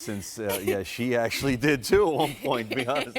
since yeah, she actually did too at one point, to be honest.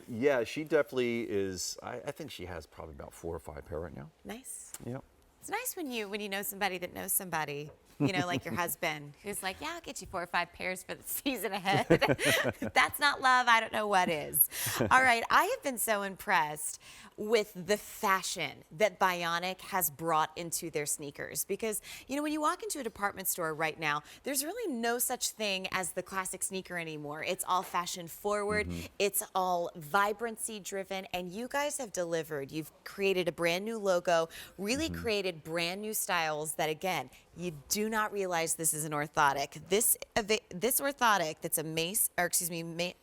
Yeah, she definitely is. I think she has probably about 4 or 5 pair right now. Nice. Yep. It's nice when you know somebody that knows somebody, you know, like your husband, who's like, yeah, I'll get you 4 or 5 pairs for the season ahead. If that's not love, I don't know what is. All right, I have been so impressed with the fashion that Vionic has brought into their sneakers, because, you know, when you walk into a department store right now, there's really no such thing as the classic sneaker anymore. It's all fashion forward, it's all vibrancy driven, and you guys have delivered. You've created a brand new logo, really created brand new styles that, again, you do not realize this is an orthotic. This orthotic that's a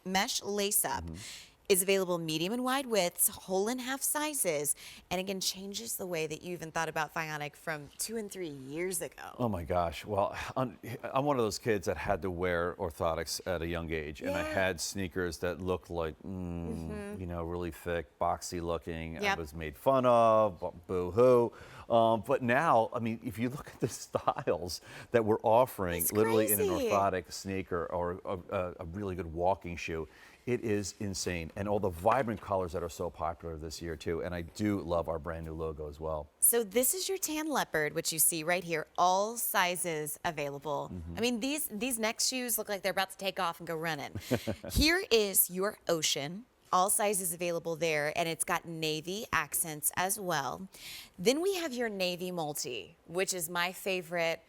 mesh lace-up is available medium and wide widths, whole and half sizes, and again, changes the way that you even thought about Vionic from 2 and 3 years ago. Oh my gosh. Well, I'm one of those kids that had to wear orthotics at a young age, and I had sneakers that looked like, you know, really thick, boxy looking. I was made fun of, boo-hoo. But now, I mean, if you look at the styles that we're offering, literally in an orthotic sneaker or a really good walking shoe, it is insane. And all the vibrant colors that are so popular this year too. And I do love our brand new logo as well. So this is your tan leopard, which you see right here, all sizes available. I mean, these next shoes look like they're about to take off and go running. Here is your ocean. All sizes available there, and it's got navy accents as well. Then we have your navy multi, which is my favorite,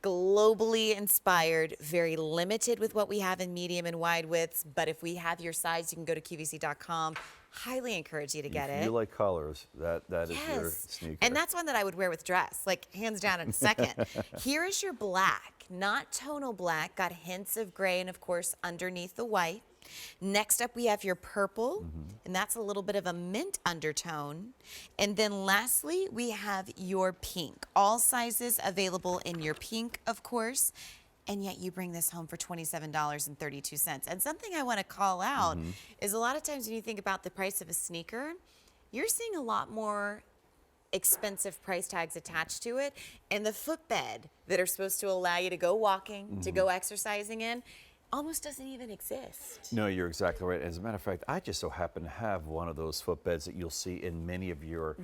globally inspired, very limited with what we have in medium and wide widths, but if we have your size, you can go to QVC.com. Highly encourage you to get it. If you like colors, that is your sneaker. And that's one that I would wear with dress, like hands down in a second. Here is your black, not tonal black, got hints of gray and of course underneath the white. Next up, we have your purple, and that's a little bit of a mint undertone. And then lastly, we have your pink. All sizes available in your pink, of course, and yet you bring this home for $27.32. And something I want to call out is a lot of times when you think about the price of a sneaker, you're seeing a lot more expensive price tags attached to it, and the footbed that are supposed to allow you to go walking, to go exercising in, almost doesn't even exist. No, you're exactly right. As a matter of fact, I just so happen to have one of those footbeds that you'll see in many of your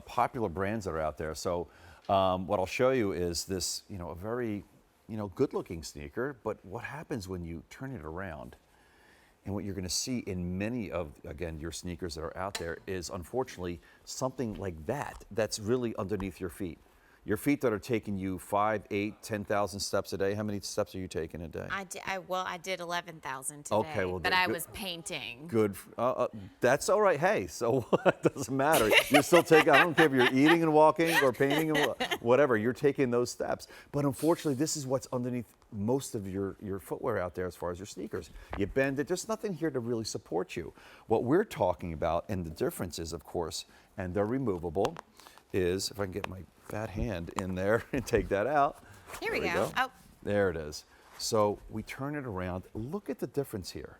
popular brands that are out there. So what I'll show you is this, you know, a very, you know, good-looking sneaker, but what happens when you turn it around, and what you're going to see in many of, again, your sneakers that are out there is, unfortunately, something like that, that's really underneath your feet. Your feet that are taking you 5, 8, 10,000 steps a day. How many steps are you taking a day? I did 11,000 today. Okay, well, but I was painting. Good. That's all right. Hey, so it doesn't matter. You're still taking. I don't care if you're eating and walking or painting and whatever. You're taking those steps. But unfortunately, this is what's underneath most of your footwear out there as far as your sneakers. You bend it. There's nothing here to really support you. What we're talking about, and the difference is, of course, and they're removable, is if I can get my fat hand in there and take that out. Here we go. Oh. There it is. So we turn it around. Look at the difference here.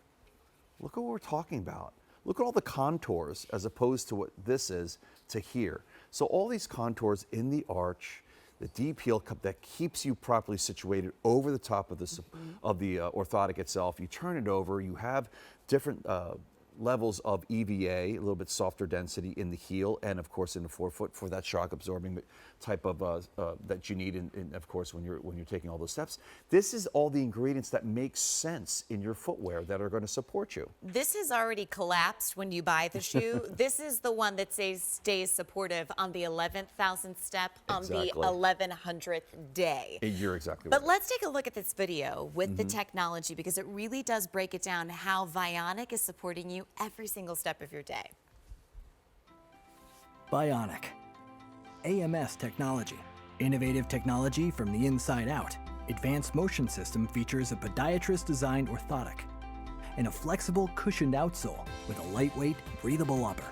Look at what we're talking about. Look at all the contours as opposed to what this is to here. So all these contours in the arch, the deep heel cup that keeps you properly situated over the top of the orthotic itself. You turn it over, you have different levels of EVA, a little bit softer density in the heel and of course in the forefoot for that shock absorbing type of that you need of course when you're taking all those steps. This is all the ingredients that make sense in your footwear that are going to support you. This has already collapsed when you buy the shoe. This is the one that stays supportive on the 11,000th step on the 1100th day. You're exactly right. But let's take a look at this video with the technology, because it really does break it down how Vionic is supporting you every single step of your day. Vionic. AMS technology. Innovative technology from the inside out. Advanced motion system features a podiatrist-designed orthotic and a flexible cushioned outsole with a lightweight, breathable upper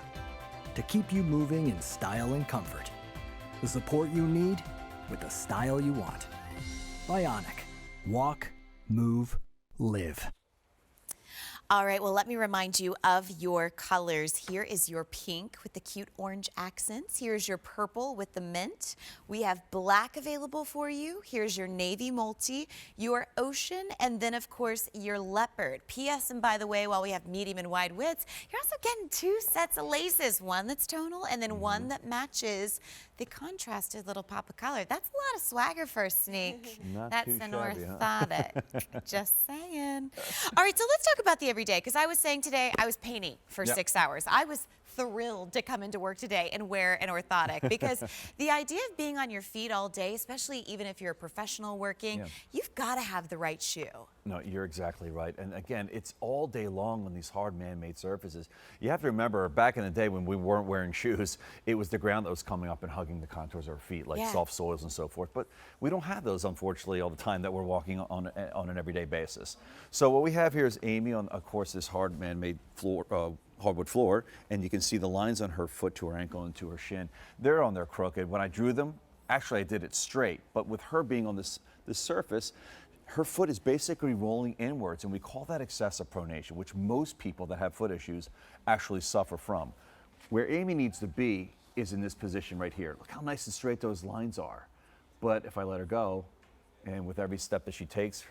to keep you moving in style and comfort. The support you need with the style you want. Vionic. Walk, move, live. All right, well, let me remind you of your colors. Here is your pink with the cute orange accents. Here's your purple with the mint. We have black available for you. Here's your navy multi, your ocean, and then, of course, your leopard. P.S. and by the way, while we have medium and wide widths, you're also getting 2 sets of laces, one that's tonal and then one that matches the contrasted little pop of color. That's a lot of swagger for a sneak. Not That's too an shabby, huh? orthotic. Just saying. All right, so let's talk about the everyday, because I was saying today I was painting for Yep. 6 hours. I was thrilled to come into work today and wear an orthotic because the idea of being on your feet all day, especially even if you're a professional working, Yeah. you've got to have the right shoe. No, you're exactly right. And again, it's all day long on these hard man-made surfaces. You have to remember, back in the day when we weren't wearing shoes, it was the ground that was coming up and hugging the contours of our feet, like Yeah. soft soils and so forth. But we don't have those, unfortunately, all the time that we're walking on an everyday basis. So what we have here is Amy on, of course, this hard man-made floor, hardwood floor, and you can see the lines on her foot to her ankle and to her shin. They're on there crooked. When I drew them, actually I did it straight, but with her being on this surface, her foot is basically rolling inwards, and we call that excessive pronation, which most people that have foot issues actually suffer from. Where Amy needs to be is in this position right here. Look how nice and straight those lines are. But if I let her go, and with every step that she takes,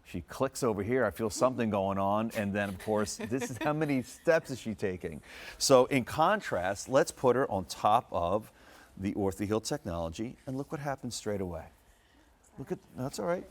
she clicks over here, I feel something going on, and then of course, this is how many steps is she taking. So in contrast, let's put her on top of the OrthoHeal technology, and look what happens straight away. Look at, that's all right.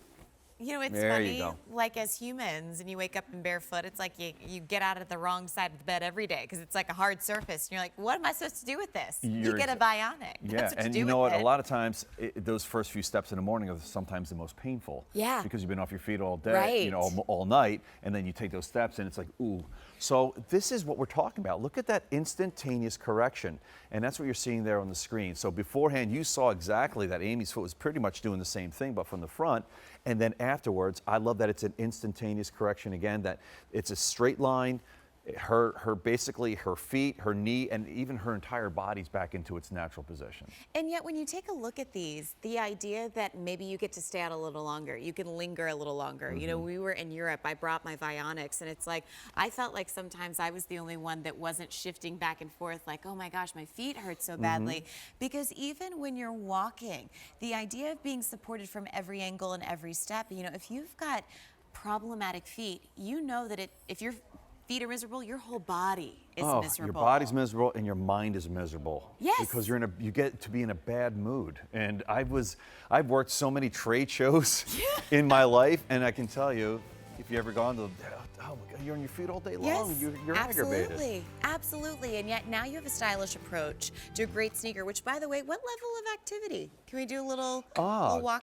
You know, it's There you funny, go. like as humans, and you wake up in barefoot, it's like you get out of the wrong side of the bed every day because it's like a hard surface. And you're like, what am I supposed to do with this? You You're get a bionic. Yeah, That's what and you you do know with what? it. A lot of times, those first few steps in the morning are sometimes the most painful. Yeah. Because you've been off your feet all day, you know, Right. all night, and then you take those steps, and it's like, ooh. So this is what we're talking about. Look at that instantaneous correction, and that's what you're seeing there on the screen. So beforehand, you saw exactly that Amy's foot was pretty much doing the same thing, but from the front, and then afterwards, I love that it's an instantaneous correction again. That it's a straight line. Her basically her feet, her knee, and even her entire body's back into its natural position. And yet when you take a look at these, the idea that maybe you get to stay out a little longer, you can linger a little longer. You know, we were in Europe, I brought my Vionics, and it's like, I felt like sometimes I was the only one that wasn't shifting back and forth like, oh my gosh, my feet hurt so badly. Because even when you're walking, the idea of being supported from every angle and every step, you know, if you've got problematic feet, you know that if your feet are miserable, your whole body is miserable. Your body's miserable and your mind is miserable. Yes. Because you get to be in a bad mood. And I've worked so many trade shows in my life, and I can tell you, if you ever gone to, oh my God, you're on your feet all day long. Yes, You're aggravated. absolutely, absolutely. And yet now you have a stylish approach to a great sneaker, which by the way, what level of activity? Can we do a little walk